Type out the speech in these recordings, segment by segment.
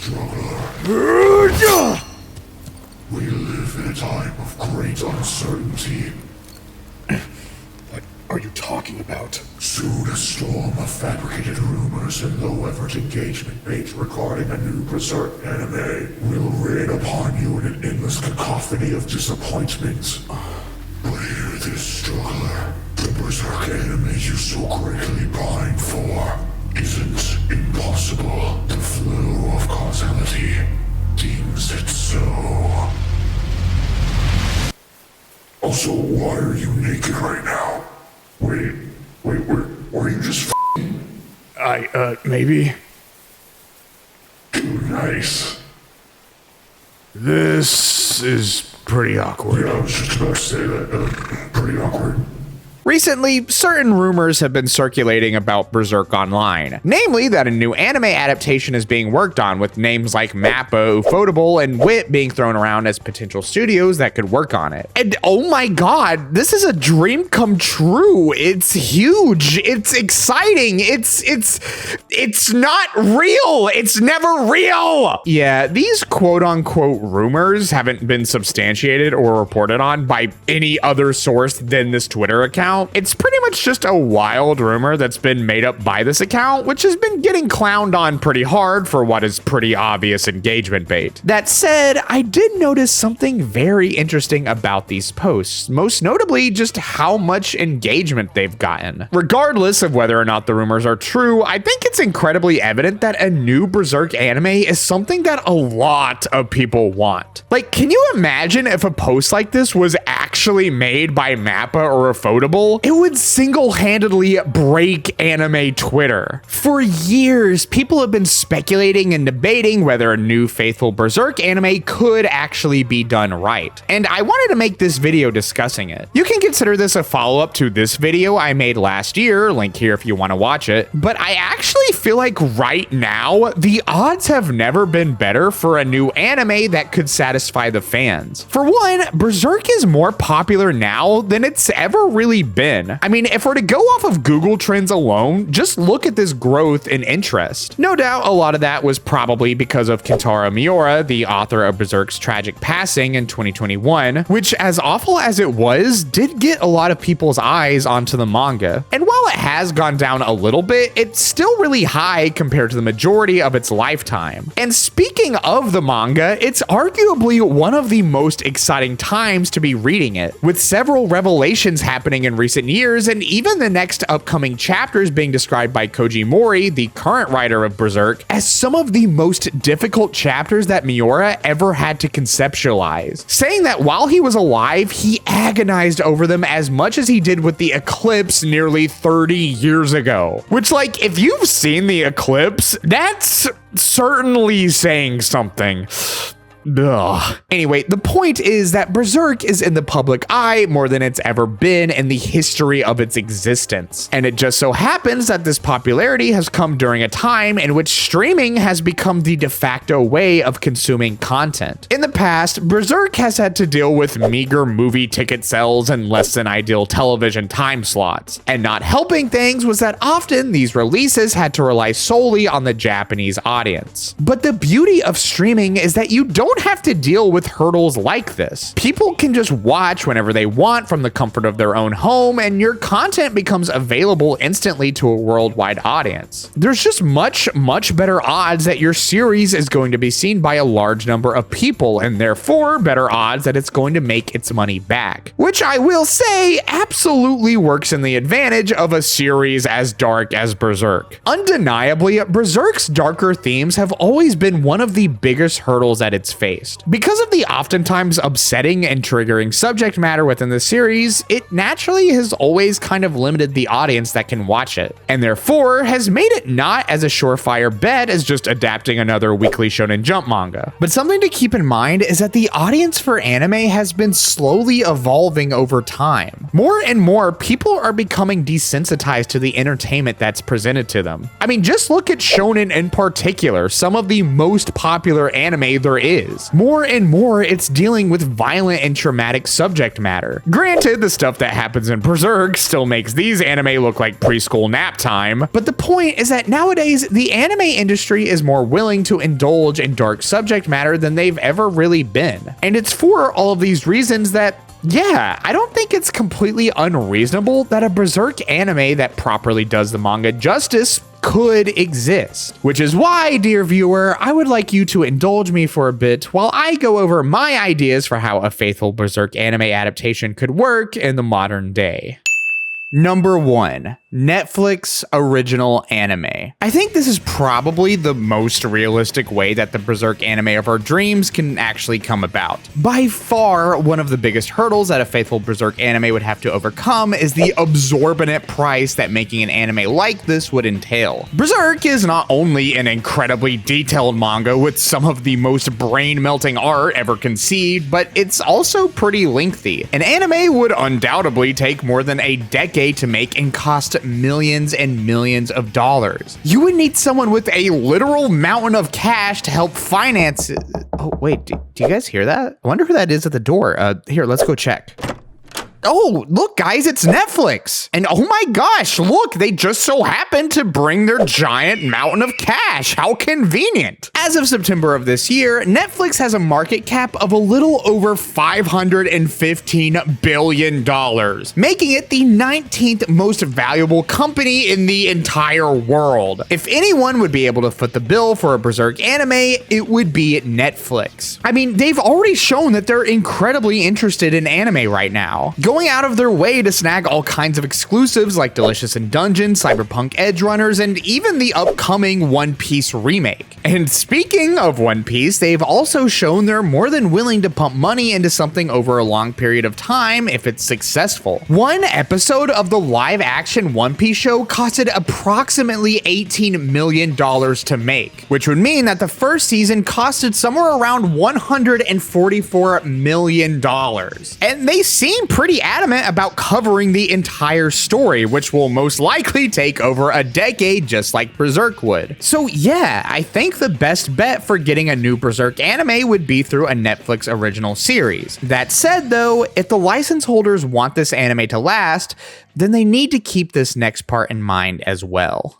struggler. We live in a time of great uncertainty. What are you talking about? Soon a storm of fabricated rumors and low-effort engagement bait regarding a new Berserk anime will rain upon you in an endless cacophony of disappointments. But hear this, struggler. The Berserk anime you so greatly pine for isn't impossible. The flow of causality deems it so. Also, why are you naked right now? Wait, were you just Maybe. too nice? This is pretty awkward. Yeah, I was just about to say that, pretty awkward. Recently, certain rumors have been circulating about Berserk online, namely that a new anime adaptation is being worked on with names like Mappa, Ufotable, and Wit being thrown around as potential studios that could work on it. And oh my god, this is a dream come true. It's huge. It's exciting. It's not real. It's never real. Yeah, these quote unquote rumors haven't been substantiated or reported on by any other source than this Twitter account. It's pretty much just a wild rumor that's been made up by this account, which has been getting clowned on pretty hard for what is pretty obvious engagement bait. That said, I did notice something very interesting about these posts, most notably just how much engagement they've gotten. Regardless of whether or not the rumors are true, I think it's incredibly evident that a new Berserk anime is something that a lot of people want. Like, can you imagine if a post like this was actually made by Mappa or Ufotable? It would single-handedly break anime Twitter. For years, people have been speculating and debating whether a new faithful Berserk anime could actually be done right. And I wanted to make this video discussing it. You can consider this a follow-up to this video I made last year, link here if you want to watch it. But I actually feel like right now, the odds have never been better for a new anime that could satisfy the fans. For one, Berserk is more popular now than it's ever really been. I mean, if we're to go off of Google Trends alone, just look at this growth in interest. No doubt a lot of that was probably because of Kentaro Miura, the author of Berserk's tragic passing in 2021, which, as awful as it was, did get a lot of people's eyes onto the manga. And while it has gone down a little bit, it's still really high compared to the majority of its lifetime. And speaking of the manga, it's arguably one of the most exciting times to be reading it, with several revelations happening in recent years, and even the next upcoming chapters being described by Koji Mori, the current writer of Berserk, as some of the most difficult chapters that Miura ever had to conceptualize, saying that while he was alive, he agonized over them as much as he did with the Eclipse nearly 30 years ago. Which, like, if you've seen the Eclipse, that's certainly saying something. Ugh. Anyway, the point is that Berserk is in the public eye more than it's ever been in the history of its existence. And it just so happens that this popularity has come during a time in which streaming has become the de facto way of consuming content. In the past, Berserk has had to deal with meager movie ticket sales and less than ideal television time slots. And not helping things was that often these releases had to rely solely on the Japanese audience. But the beauty of streaming is that you don't have to deal with hurdles like this. People can just watch whenever they want from the comfort of their own home, and your content becomes available instantly to a worldwide audience. There's just much better odds that your series is going to be seen by a large number of people, and therefore better odds that it's going to make its money back. Which I will say absolutely works in the advantage of a series as dark as Berserk. Undeniably, Berserk's darker themes have always been one of the biggest hurdles that it's faced. Because of the oftentimes upsetting and triggering subject matter within the series, it naturally has always kind of limited the audience that can watch it, and therefore has made it not as a surefire bet as just adapting another Weekly Shonen Jump manga. But something to keep in mind is that the audience for anime has been slowly evolving over time. More and more people are becoming desensitized to the entertainment that's presented to them. I mean, just look at shonen in particular, some of the most popular anime there is. is. More and more, it's dealing with violent and traumatic subject matter. Granted, the stuff that happens in Berserk still makes these anime look like preschool nap time, but the point is that nowadays, the anime industry is more willing to indulge in dark subject matter than they've ever really been. And it's for all of these reasons that, yeah, I don't think it's completely unreasonable that a Berserk anime that properly does the manga justice could exist. Which is why, dear viewer, I would like you to indulge me for a bit while I go over my ideas for how a faithful Berserk anime adaptation could work in the modern day. Number 1, Netflix original anime. I think this is probably the most realistic way that the Berserk anime of our dreams can actually come about. By far, one of the biggest hurdles that a faithful Berserk anime would have to overcome is the absorbent price that making an anime like this would entail. Berserk is not only an incredibly detailed manga with some of the most brain-melting art ever conceived, but it's also pretty lengthy. An anime would undoubtedly take more than a decade to make and cost millions and millions of dollars. You would need someone with a literal mountain of cash to help finance it. Oh, wait, do you guys hear that? I wonder who that is at the door. Here, let's go check. Oh, look, guys, it's Netflix. And oh my gosh, look, they just so happened to bring their giant mountain of cash. How convenient. As of September of this year, Netflix has a market cap of a little over $515 billion, making it the 19th most valuable company in the entire world. If anyone would be able to foot the bill for a Berserk anime, it would be Netflix. I mean, they've already shown that they're incredibly interested in anime right now, going out of their way to snag all kinds of exclusives like Delicious in Dungeon, Cyberpunk Edge Runners, and even the upcoming One Piece remake. And speaking of One Piece, they've also shown they're more than willing to pump money into something over a long period of time if it's successful. One episode of the live-action One Piece show costed approximately $18 million to make, which would mean that the first season costed somewhere around $144 million. And they seem pretty adamant about covering the entire story, which will most likely take over a decade just like Berserk would. So yeah, I think the best bet for getting a new Berserk anime would be through a Netflix original series. That said though, if the license holders want this anime to last, then they need to keep this next part in mind as well.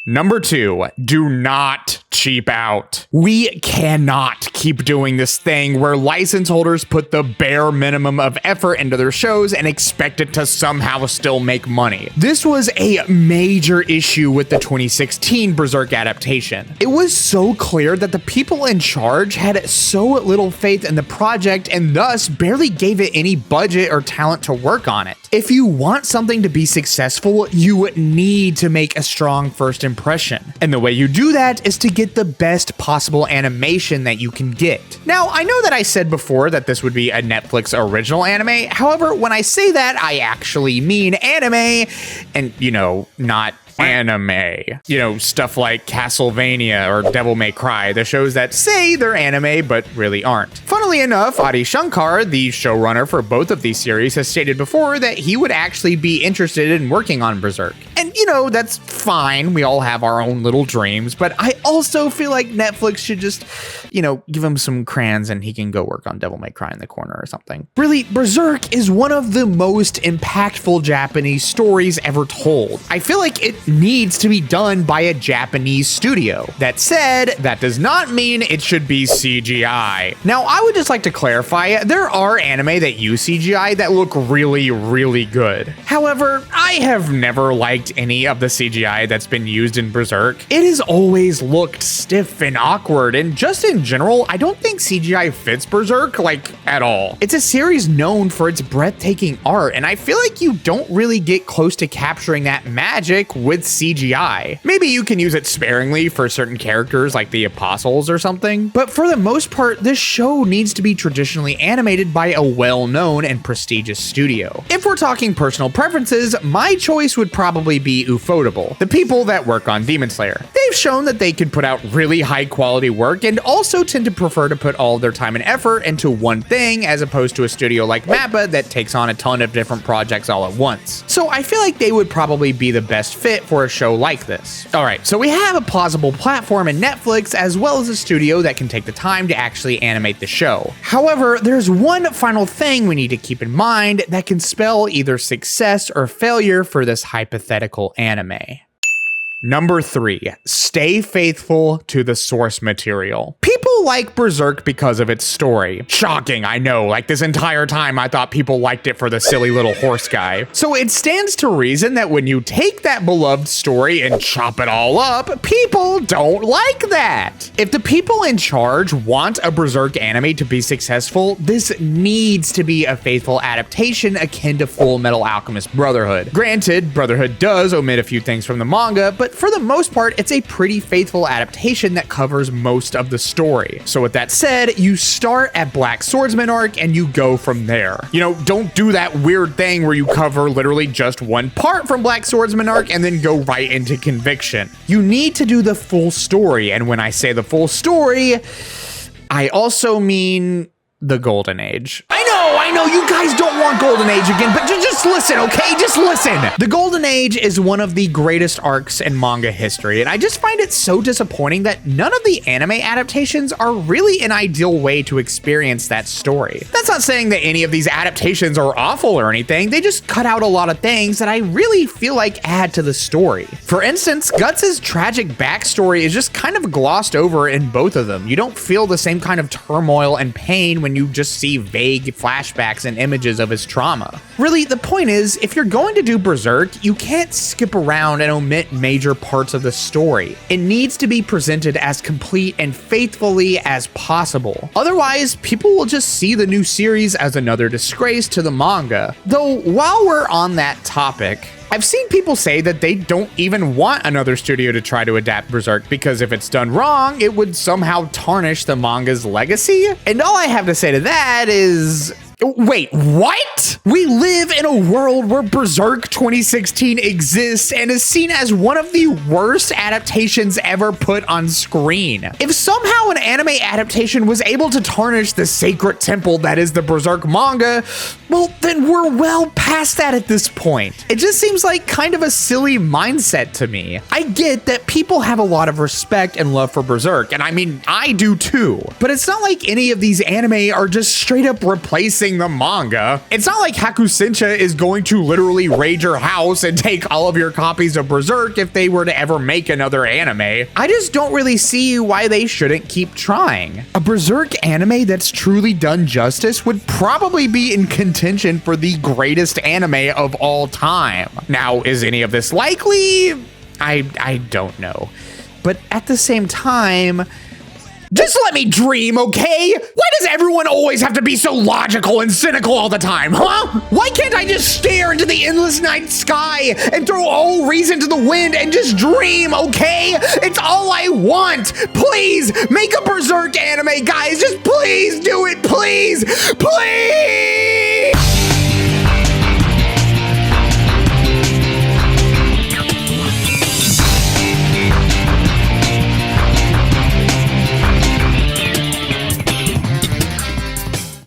Number 2, do not cheap out. We cannot keep doing this thing where license holders put the bare minimum of effort into their shows and expect it to somehow still make money. This was a major issue with the 2016 Berserk adaptation. It was so clear that the people in charge had so little faith in the project and thus barely gave it any budget or talent to work on it. If you want something to be successful, you need to make a strong first impression. And the way you do that is to get the best possible animation that you can get. Now, I know that I said before that this would be a Netflix original anime. However, when I say that, I actually mean anime and, not anime. Stuff like Castlevania or Devil May Cry, the shows that say they're anime but really aren't. Funnily enough, Adi Shankar, the showrunner for both of these series, has stated before that he would actually be interested in working on Berserk. And that's fine. We all have our own little dreams, but I also feel like Netflix should just, give him some crayons and he can go work on Devil May Cry in the corner or something. Really, Berserk is one of the most impactful Japanese stories ever told. I feel like it needs to be done by a Japanese studio. That said, that does not mean it should be CGI. Now, I would just like to clarify, there are anime that use CGI that look really, really good. However, I have never liked any of the CGI that's been used in Berserk. It has always looked stiff and awkward, and just in general, I don't think CGI fits Berserk, at all. It's a series known for its breathtaking art, and I feel like you don't really get close to capturing that magic with CGI. Maybe you can use it sparingly for certain characters like the apostles or something, but for the most part, this show needs to be traditionally animated by a well-known and prestigious studio. If we're talking personal preferences, my choice would probably probably be Ufotable, the people that work on Demon Slayer. They've shown that they can put out really high quality work and also tend to prefer to put all their time and effort into one thing as opposed to a studio like Mappa that takes on a ton of different projects all at once. So I feel like they would probably be the best fit for a show like this. Alright, so we have a plausible platform in Netflix as well as a studio that can take the time to actually animate the show. However, there's one final thing we need to keep in mind that can spell either success or failure for this hypothetical anime. Number 3, stay faithful to the source material. People like Berserk because of its story. Shocking, I know, like this entire time I thought people liked it for the silly little horse guy. So it stands to reason that when you take that beloved story and chop it all up, people don't like that. If the people in charge want a Berserk anime to be successful, this needs to be a faithful adaptation akin to Full Metal Alchemist Brotherhood. Granted, Brotherhood does omit a few things from the manga, but for the most part, it's a pretty faithful adaptation that covers most of the story. So with that said, you start at Black Swordsman arc and you go from there. You know, don't do that weird thing where you cover literally just one part from Black Swordsman arc and then go right into Conviction. You need to do the full story, and when I say the full story, I also mean the Golden Age. I know, you guys don't want Golden Age again, but just listen, okay? Just listen. The Golden Age is one of the greatest arcs in manga history, and I just find it so disappointing that none of the anime adaptations are really an ideal way to experience that story. That's not saying that any of these adaptations are awful or anything, they just cut out a lot of things that I really feel like add to the story. For instance, Guts' tragic backstory is just kind of glossed over in both of them. You don't feel the same kind of turmoil and pain when you just see vague flashbacks and images of his trauma. Really, the point is, if you're going to do Berserk, you can't skip around and omit major parts of the story. It needs to be presented as complete and faithfully as possible. Otherwise, people will just see the new series as another disgrace to the manga. Though, while we're on that topic, I've seen people say that they don't even want another studio to try to adapt Berserk because if it's done wrong, it would somehow tarnish the manga's legacy. And all I have to say to that is, wait, what? We live in a world where Berserk 2016 exists and is seen as one of the worst adaptations ever put on screen. If somehow an anime adaptation was able to tarnish the sacred temple that is the Berserk manga, well, then we're well past that at this point. It just seems like kind of a silly mindset to me. I get that people have a lot of respect and love for Berserk, and I mean, I do too. But it's not like any of these anime are just straight up replacing the manga. It's not like Hakusensha is going to literally raid your house and take all of your copies of Berserk if they were to ever make another anime. I just don't really see why they shouldn't keep trying. A Berserk anime that's truly done justice would probably be in contention for the greatest anime of all time. Now, is any of this likely? I don't know. But at the same time, just let me dream, okay? Why does everyone always have to be so logical and cynical all the time, huh? Why can't I just stare into the endless night sky and throw all reason to the wind and just dream, okay? It's all I want. Please, make a Berserk anime, guys. Just please do it, please. Please!